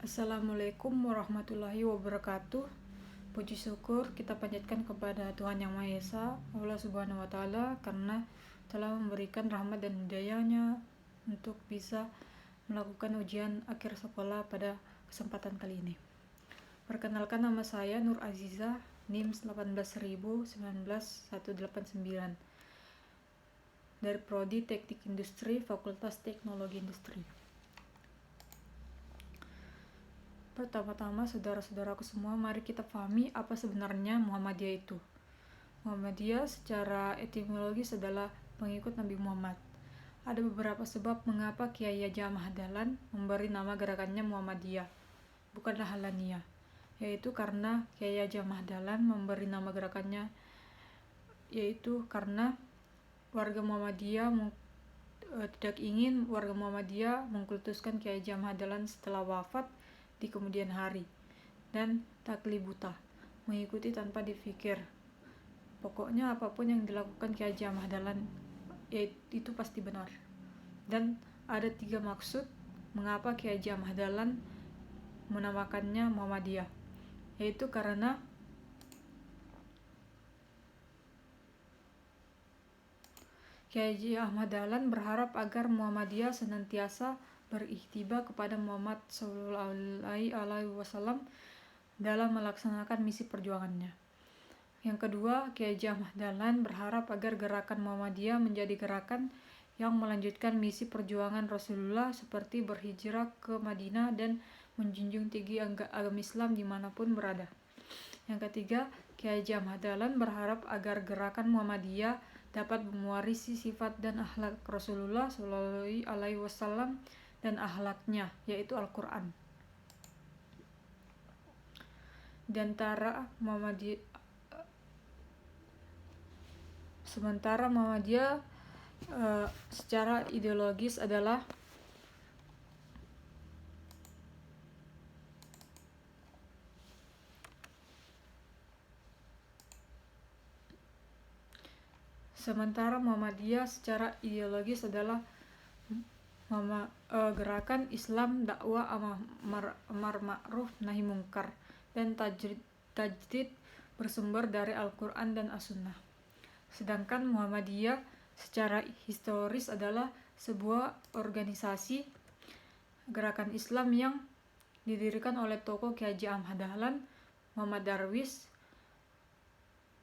Assalamualaikum warahmatullahi wabarakatuh. Puji syukur kita panjatkan kepada Tuhan Yang Maha Esa, Allah Subhanahu wa Ta'ala, karena telah memberikan rahmat dan hidayahnya untuk bisa melakukan ujian akhir sekolah pada kesempatan kali ini. Perkenalkan, nama saya Nur Aziza, NIM 1819189 dari Prodi Teknik Industri, Fakultas Teknologi Industri. Pertama-tama, saudara-saudaraku semua, mari kita pahami apa sebenarnya Muhammadiyah itu. Muhammadiyah secara etimologis adalah pengikut Nabi Muhammad. Ada beberapa sebab mengapa Kiai Haji Ahmad Dahlan memberi nama gerakannya Muhammadiyah, bukanlah Halaniyah, yaitu karena Kiai Haji Ahmad Dahlan memberi nama gerakannya yaitu karena warga Muhammadiyah tidak ingin warga Muhammadiyah mengkultuskan Kiai Haji Ahmad Dahlan setelah wafat di kemudian hari, dan taklid buta, mengikuti tanpa dipikir. Pokoknya apapun yang dilakukan Kiai Haji Ahmad Dahlan itu pasti benar. Dan ada 3 maksud mengapa Kiai Haji Ahmad Dahlan menamakannya Muhammadiyah, yaitu karena Kiai Haji Ahmad Dahlan berharap agar Muhammadiyah senantiasa beriktibar kepada Muhammad SAW dalam melaksanakan misi perjuangannya. Yang kedua, Kiai Haji Ahmad Dahlan berharap agar gerakan Muhammadiyah menjadi gerakan yang melanjutkan misi perjuangan Rasulullah seperti berhijrah ke Madinah dan menjunjung tinggi agama Islam dimanapun berada. Yang ketiga, Kiai Haji Ahmad Dahlan berharap agar gerakan Muhammadiyah dapat mewarisi sifat dan akhlak Rasulullah SAW dan akhlaknya, yaitu Al-Quran. Sementara Muhammadiyah secara ideologis adalah gerakan Islam dakwah amar ma'ruf nahi mungkar dan tajdid bersumber dari Al-Quran dan As-Sunnah. Sedangkan Muhammadiyah secara historis adalah sebuah organisasi gerakan Islam yang didirikan oleh tokoh Kiai Haji Ahmad Dahlan, Muhammad Darwis,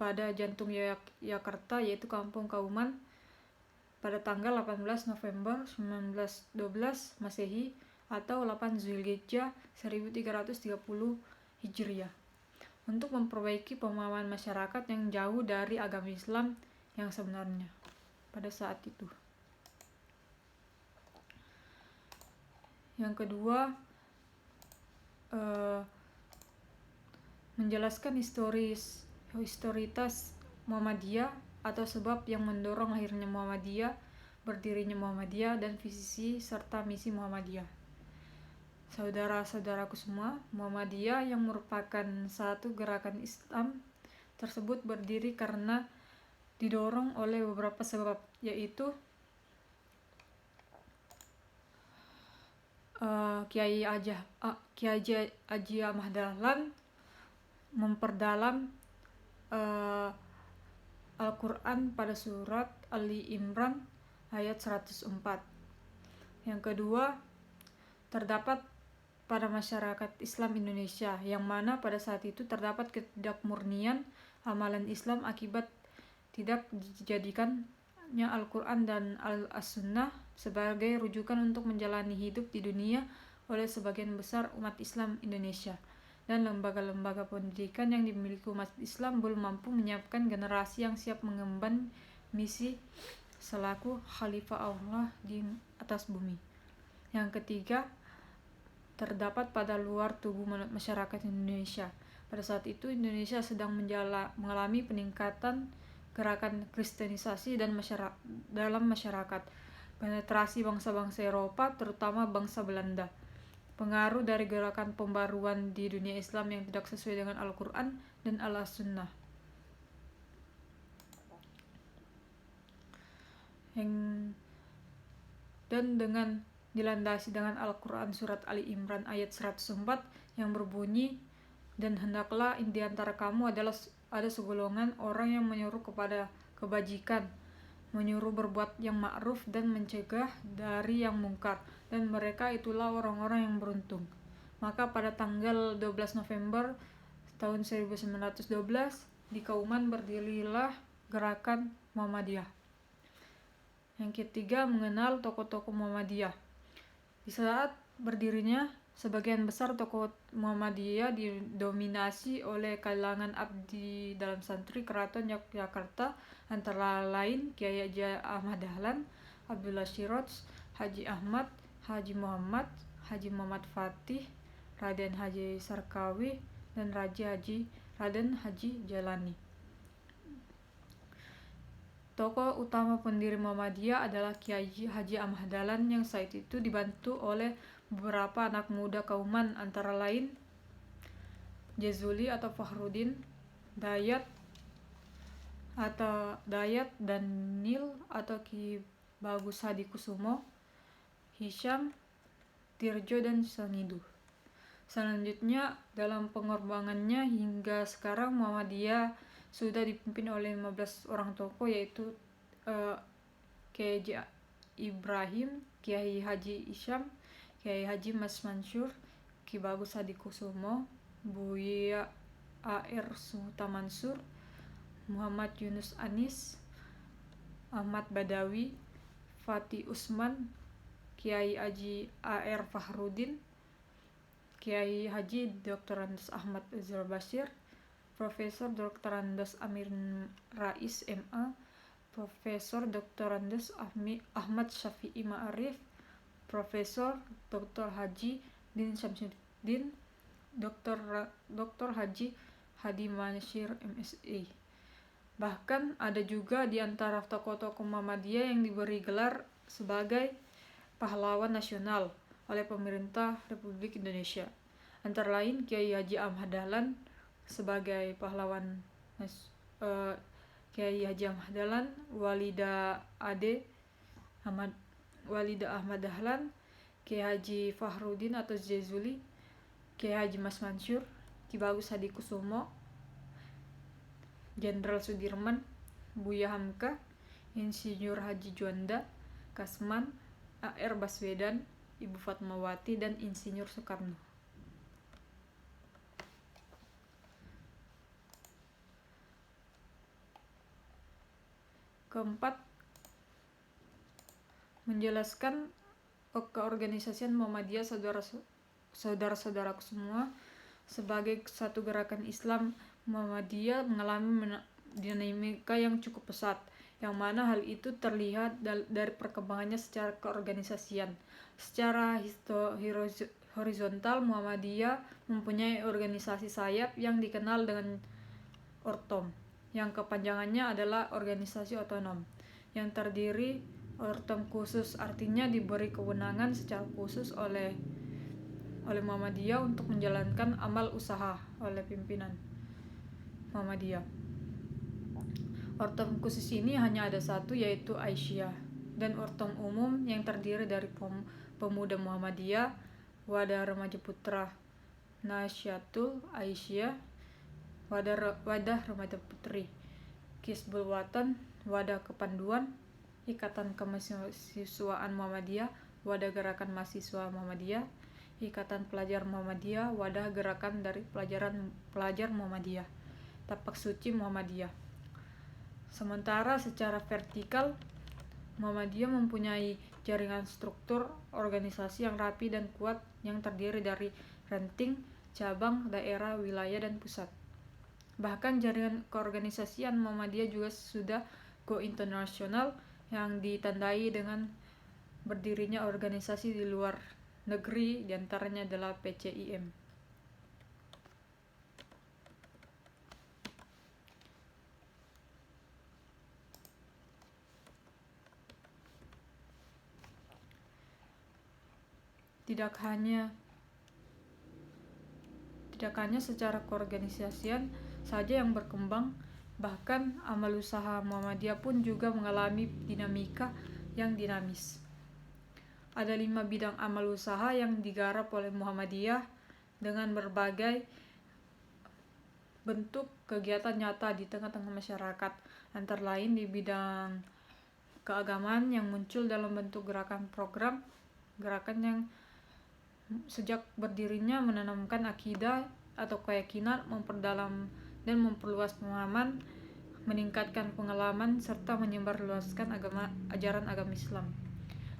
pada jantung Yogyakarta, yaitu Kampung Kauman, pada tanggal 18 November 1912 Masehi atau 8 Zulhijjah 1330 Hijriah, untuk memperbaiki pemahaman masyarakat yang jauh dari agama Islam yang sebenarnya pada saat itu. Yang kedua, menjelaskan historitas Muhammadiyah atau sebab yang mendorong lahirnya Muhammadiyah, berdirinya Muhammadiyah, dan visi serta misi Muhammadiyah. Saudara-saudaraku semua, Muhammadiyah yang merupakan satu gerakan Islam tersebut berdiri karena didorong oleh beberapa sebab, yaitu Kiai Haji Ahmad Dahlan memperdalam Al-Quran pada surat Ali Imran ayat 104. Yang kedua, terdapat pada masyarakat Islam Indonesia, yang mana pada saat itu terdapat ketidakmurnian amalan Islam akibat tidak dijadikannya Al-Quran dan As-Sunnah sebagai rujukan untuk menjalani hidup di dunia oleh sebagian besar umat Islam Indonesia, dan lembaga-lembaga pendidikan yang dimiliki umat Islam belum mampu menyiapkan generasi yang siap mengemban misi selaku khalifah Allah di atas bumi. Yang ketiga, terdapat pada luar tubuh masyarakat Indonesia. Pada saat itu Indonesia sedang mengalami peningkatan gerakan kristenisasi dalam masyarakat, penetrasi bangsa-bangsa Eropa, terutama bangsa Belanda, pengaruh dari gerakan pembaruan di dunia Islam yang tidak sesuai dengan Al-Quran dan As-Sunnah. Dan dengan dilandasi dengan Al-Quran surat Ali Imran ayat 104 yang berbunyi, dan hendaklah di antara kamu ada segolongan orang yang menyuruh kepada kebajikan, menyuruh berbuat yang ma'ruf dan mencegah dari yang mungkar, dan mereka itulah orang-orang yang beruntung. Maka pada tanggal 12 November tahun 1912 di Kauman berdirilah gerakan Muhammadiyah. Yang ketiga, mengenal tokoh-tokoh Muhammadiyah. Di saat berdirinya, sebagian besar tokoh Muhammadiyah didominasi oleh kalangan abdi dalam santri Keraton Yogyakarta, antara lain Kiai Haji Ahmad Dahlan, Abdullah Shiroj, Haji Ahmad, Haji Muhammad Fatih, Raden Haji Sarkawi, dan Raden Haji Jalani. Tokoh utama pendiri Muhammadiyah adalah Kiai Haji Ahmad Dahlan yang saat itu dibantu oleh beberapa anak muda Kauman, antara lain Jazuli atau Fahrudin, Dayat Daniel atau Ki Bagus Hadikusumo, Hisham, Tirjo, dan Sanidu. Selanjutnya, dalam pengorbanannya hingga sekarang Muhammadiyah sudah dipimpin oleh 15 orang tokoh, yaitu Kiai Haji Ibrahim, Kiai Haji Isyam, Kiai Haji Mas Mansur, Ki Bagus Hadikusumo, Buya A.R. Suta Mansur, Muhammad Yunus Anis, Ahmad Badawi, Fatih Usman, Kiai Haji A.R. Fahrudin, Kiai Haji Dr. Andes Ahmad Azhar Bashir, Profesor Dr. Andes Amir Rais MA, Profesor Dr. Andes Ahmad Syafi'i Ma'arif, Profesor Dr. Haji Din Syamsuddin, Dr. Haji Hadi Mansir MSI. Bahkan ada juga di antara tokoh-tokoh Muhammadiyah yang diberi gelar sebagai pahlawan nasional oleh pemerintah Republik Indonesia. Antara lain Kiai Haji Ahmad Dahlan sebagai pahlawan Kiai Haji Ahmad Dahlan, Walida Ahmad Dahlan, Kiai Haji Fahrudin atau Jazuli, Kiai Haji Mas Mansur, Ki Bagus Hadikusumo, Jenderal Sudirman, Buya Hamka, Insinyur Haji Juanda, Kasman, A.R. Baswedan, Ibu Fatmawati, dan Insinyur Soekarno. Keempat, menjelaskan keorganisasian Muhammadiyah saudara-saudaraku semua. Sebagai satu gerakan Islam, Muhammadiyah mengalami dinamika yang cukup pesat, yang mana hal itu terlihat dari perkembangannya secara keorganisasian. Secara horizontal, Muhammadiyah mempunyai organisasi sayap yang dikenal dengan Ortom, yang kepanjangannya adalah organisasi otonom, yang terdiri Ortom khusus, artinya diberi kewenangan secara khusus oleh Muhammadiyah untuk menjalankan amal usaha oleh pimpinan Muhammadiyah. Ortom khusus ini hanya ada satu, yaitu Aisyah, dan Ortom umum yang terdiri dari pemuda Muhammadiyah, Wadah Remaja Putra Nasyatul Aisyah, Wadah Remaja Putri Hizbul Watan, Wadah Kepanduan, Ikatan Kemahasiswaan Muhammadiyah, Wadah Gerakan Mahasiswa Muhammadiyah, Ikatan Pelajar Muhammadiyah, Wadah Gerakan dari Pelajar Muhammadiyah, Tapak Suci Muhammadiyah. Sementara secara vertikal, Muhammadiyah mempunyai jaringan struktur organisasi yang rapi dan kuat yang terdiri dari ranting, cabang, daerah, wilayah, dan pusat. Bahkan jaringan keorganisasian Muhammadiyah juga sudah go internasional, yang ditandai dengan berdirinya organisasi di luar negeri, diantaranya adalah PCIM. Tidak hanya secara keorganisasian saja yang berkembang, bahkan amal usaha Muhammadiyah pun juga mengalami dinamika yang dinamis. ada 5 bidang amal usaha yang digarap oleh Muhammadiyah dengan berbagai bentuk kegiatan nyata di tengah-tengah masyarakat, antara lain di bidang keagamaan yang muncul dalam bentuk gerakan program, gerakan yang sejak berdirinya menanamkan akidah atau keyakinan, memperdalam dan memperluas pemahaman, meningkatkan pengalaman, serta menyebarluaskan ajaran agama Islam.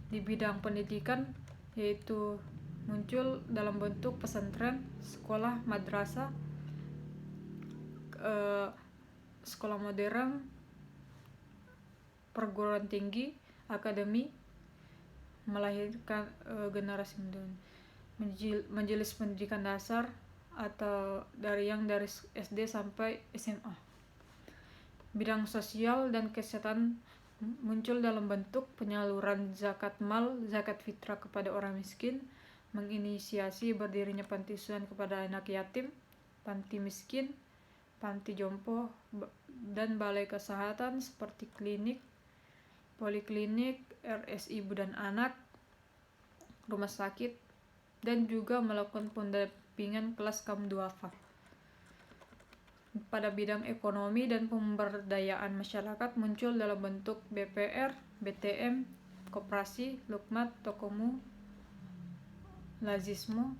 Di bidang pendidikan, yaitu muncul dalam bentuk pesantren, sekolah, madrasah, sekolah modern, perguruan tinggi, akademi, melahirkan generasi muda. Majelis pendidikan dasar atau dari SD sampai SMA. Bidang sosial dan kesehatan muncul dalam bentuk penyaluran zakat mal, zakat fitrah kepada orang miskin, menginisiasi berdirinya panti asuhan kepada anak yatim, panti miskin, panti jompo, dan balai kesehatan seperti klinik, poliklinik, RSI ibu dan anak, rumah sakit, dan juga melakukan pendampingan kelas kaum duafa. Pada bidang ekonomi dan pemberdayaan masyarakat muncul dalam bentuk BPR, BTM, koperasi, lukmat, tokomu, lazisme,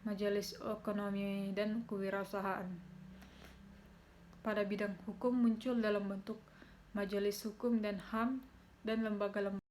majelis ekonomi dan kewirausahaan. Pada bidang hukum muncul dalam bentuk majelis hukum dan HAM dan lembaga-lembaga